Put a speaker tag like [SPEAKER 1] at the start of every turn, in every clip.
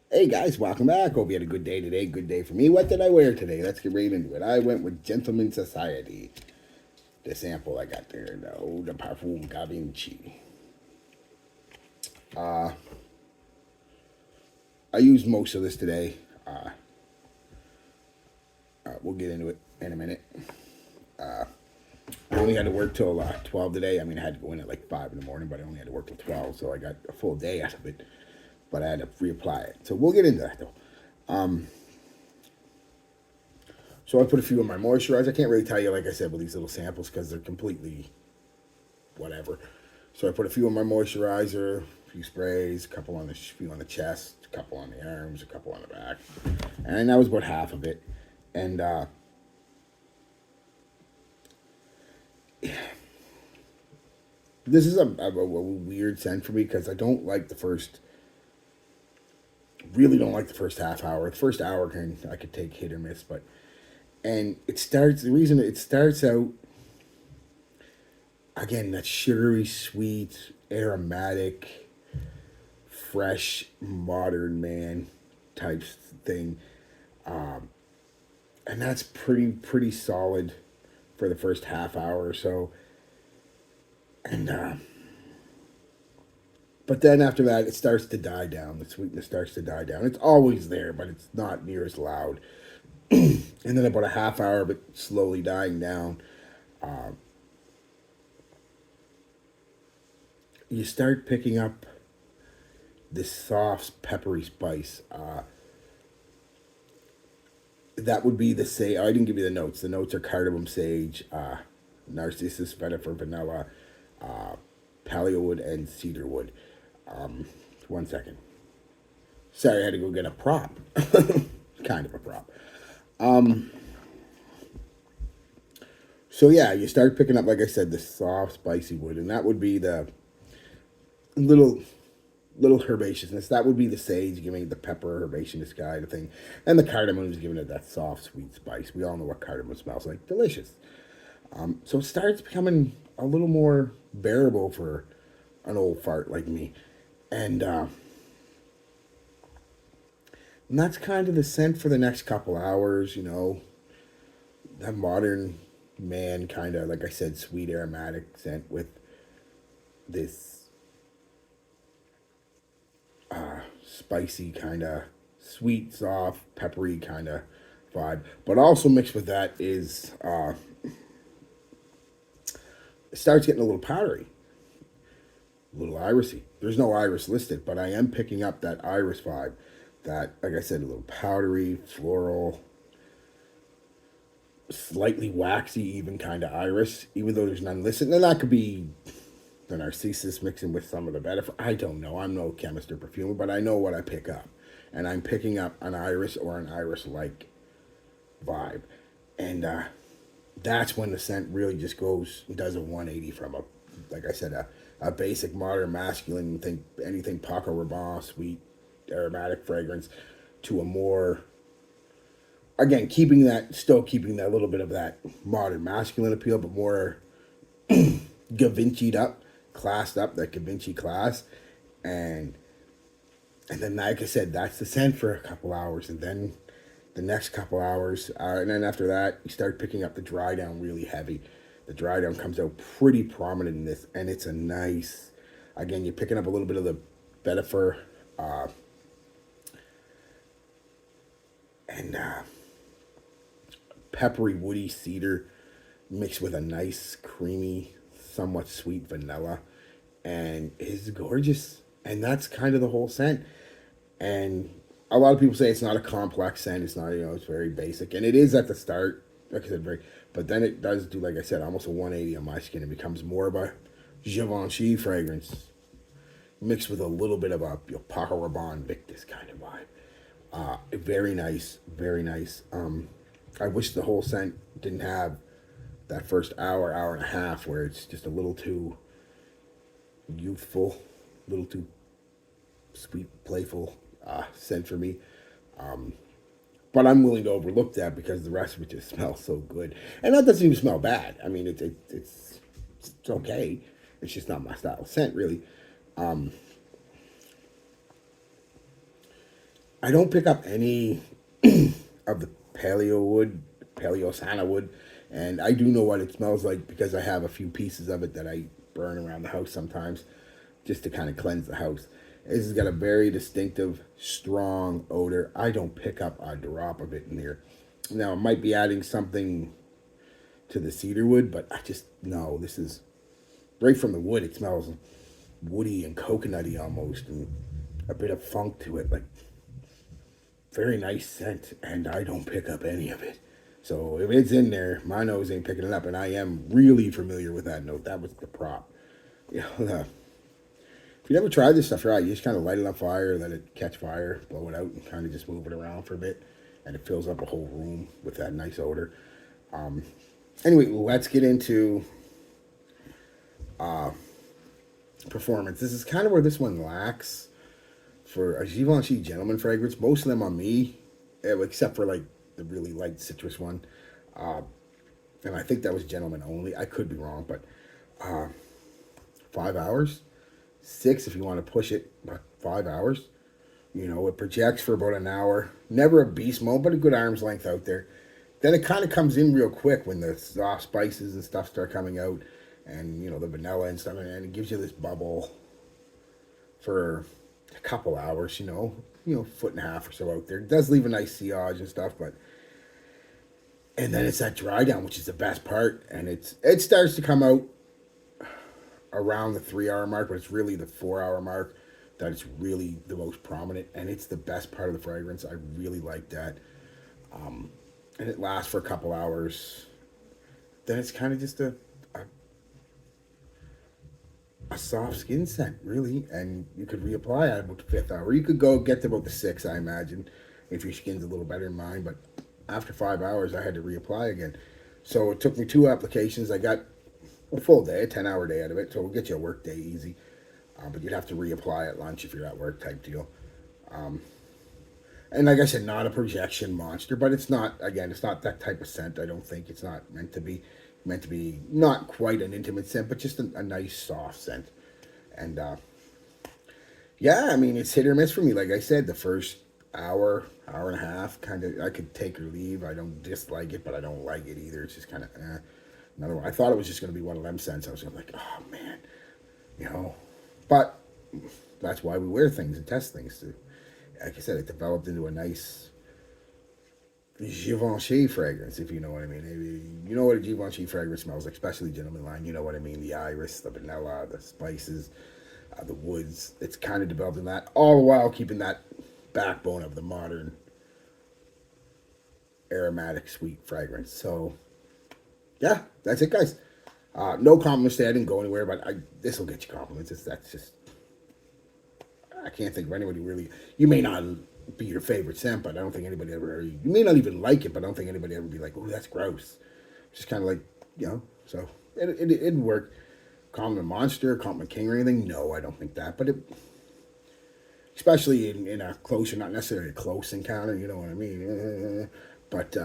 [SPEAKER 1] Hey guys, welcome back. Hope you had a good day today. Good day for me. What did I wear today? Let's get right into it. I went with Gentleman Society. The sample I got there, the Eau de Parfum Givenchy. I used most of this today. We'll get into it in a minute. I only had to work till 12 today. I mean, I had to go in at like 5 in the morning, but I only had to work till 12, so I got a full day out of it. But I had to reapply it. So we'll get into that though. So I put a few in my moisturizer. I can't really tell you, like I said, with these little samples because they're completely whatever. So I put a few on my moisturizer, a few sprays, a couple on the few on the chest, a couple on the arms, a couple on the back, and that was about half of it. And this is a weird scent for me because I don't like the first. Really don't like the first half hour. The first hour I could take hit or miss, but and it starts. The reason it starts out again that sugary, sweet, aromatic, fresh, modern man type thing, and that's pretty solid for the first half hour or so, and but then after that it starts to die down. The sweetness starts to die down. It's always there, but it's not near as loud. And then about a half hour of it slowly dying down, you start picking up this soft peppery spice. That would be the say. I didn't give you the notes. The notes are cardamom, sage, narcissus, vetiver, vanilla, paleowood, and cedarwood. One second. Sorry, I had to go get a prop. Kind of a prop. So yeah, you start picking up, like I said, the soft, spicy wood, and that would be the little herbaceousness. That would be the sage giving it the pepper herbaceous kind of thing, and the cardamom is giving it that soft, sweet spice. We all know what cardamom smells like. Delicious. So it starts becoming a little more bearable for an old fart like me, and and that's kind of the scent for the next couple hours. You know, that modern man kind of, like I said, sweet aromatic scent with this spicy kind of sweet, soft, peppery kind of vibe. But also mixed with that is it starts getting a little powdery, a little irisy. There's no iris listed, but I am picking up that iris vibe. That, like I said, a little powdery, floral, slightly waxy, even kind of iris, even though there's none listed. And that could be the narcissus mixing with some of the better. I don't know. I'm no chemist or perfumer, but I know what I pick up. And I'm picking up an iris or an iris like vibe. And that's when the scent really just goes, does a 180 from a, like I said, a basic modern masculine, think anything Paco Rabanne, sweet, aromatic fragrance, to a more, again, still keeping that little bit of that modern masculine appeal, but more Givenchy'd up, classed up, that Givenchy class, and and then like I said, that's the scent for a couple hours, and then the next couple hours, and then after that, you start picking up the dry down really heavy. The dry down comes out pretty prominent in this, and it's a nice. Again, you're picking up a little bit of the vetiver, and peppery, woody cedar mixed with a nice, creamy, somewhat sweet vanilla, and it's gorgeous. And that's kind of the whole scent. And a lot of people say it's not a complex scent. It's not, it's very basic, and it is at the start. Like I said, very, but then it does do, like I said, almost a 180 on my skin. It becomes more of a Givenchy fragrance mixed with a little bit of a Paco Rabanne Victus kind of vibe. Very nice, very nice. I wish the whole scent didn't have that first hour and a half where it's just a little too youthful, a little too sweet, playful scent for me. But I'm willing to overlook that because the rest of it just smells so good, and that doesn't even smell bad. I mean, it's okay. It's just not my style of scent, really. And I don't pick up any of the paleo Santa wood, and I do know what it smells like because I have a few pieces of it that I burn around the house sometimes, just to kind of cleanse the house. This has got a very distinctive, strong odor. I don't pick up a drop of it in here. Now, it might be adding something to the cedar wood, but I just, no, this is right from the wood. It smells woody and coconutty almost, and a bit of funk to it. Like, very nice scent, and I don't pick up any of it. So if it's in there, my nose ain't picking it up, and I am really familiar with that note. That was the prop. You know, if you never tried this stuff, right, you just kind of light it on fire, let it catch fire, blow it out, and kind of just move it around for a bit, and it fills up a whole room with that nice odor. Anyway, let's get into performance. This is kind of where this one lacks for a Givenchy Gentleman fragrance. Most of them on me, except for like the really light citrus one. And I think that was Gentleman only. I could be wrong, but 5 hours. 6 if you want to push it, but 5 hours. You know, it projects for about an hour. Never a beast mode, but a good arm's length out there. Then it kind of comes in real quick when the soft spices and stuff start coming out, and you know the vanilla and stuff, and it gives you this bubble for a couple hours. You know, foot and a half or so out there. It does leave a nice sillage and stuff, but and then it's that dry down, which is the best part, and it starts to come out around the 3 hour mark, but it's really the 4 hour mark that it's really the most prominent, and it's the best part of the fragrance. I really like that. And it lasts for a couple hours. Then it's kind of just a soft skin scent, really, and you could reapply at about the 5th hour. You could go get to about the 6th, I imagine, if your skin's a little better than mine, but after 5 hours, I had to reapply again. So it took me 2 applications. I got a full day, a 10-hour day out of it, so we'll get you a work day easy. But you'd have to reapply at lunch if you're at work type deal. And like I said, not a projection monster, but it's not, again, it's not that type of scent. I don't think it's not meant to be. Meant to be not quite an intimate scent, but just a nice soft scent. And yeah, I mean, it's hit or miss for me. Like I said, the first hour and a half, kind of, I could take or leave. I don't dislike it, but I don't like it either. It's just kind of another one. I thought it was just going to be one of them scents. I was like, oh man, you know. But that's why we wear things and test things too. Like I said, it developed into a nice Givenchy fragrance, if you know what I mean. Maybe you know what a Givenchy fragrance smells like, especially Gentleman line. You know what I mean. The iris, the vanilla, the spices, the woods. It's kind of developed in that, all the while keeping that backbone of the modern aromatic sweet fragrance. So yeah, that's it, guys. No compliments today. I didn't go anywhere, but this will get you compliments. That's just, I can't think of anybody really. You may not be your favorite scent, but I don't think anybody ever. You may not even like it, but I don't think anybody ever be like, "Oh, that's gross." Just kind of like, you know. So it'd work. Compliment monster, compliment king, or anything? No, I don't think that. But especially in a close, or not necessarily a close encounter. You know what I mean? But you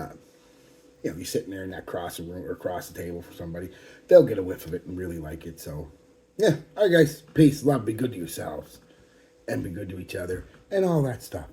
[SPEAKER 1] know, you're sitting there in that cross the room or across the table for somebody, they'll get a whiff of it and really like it. So yeah, all right, guys, peace, love, be good to yourselves, and be good to each other, and all that stuff.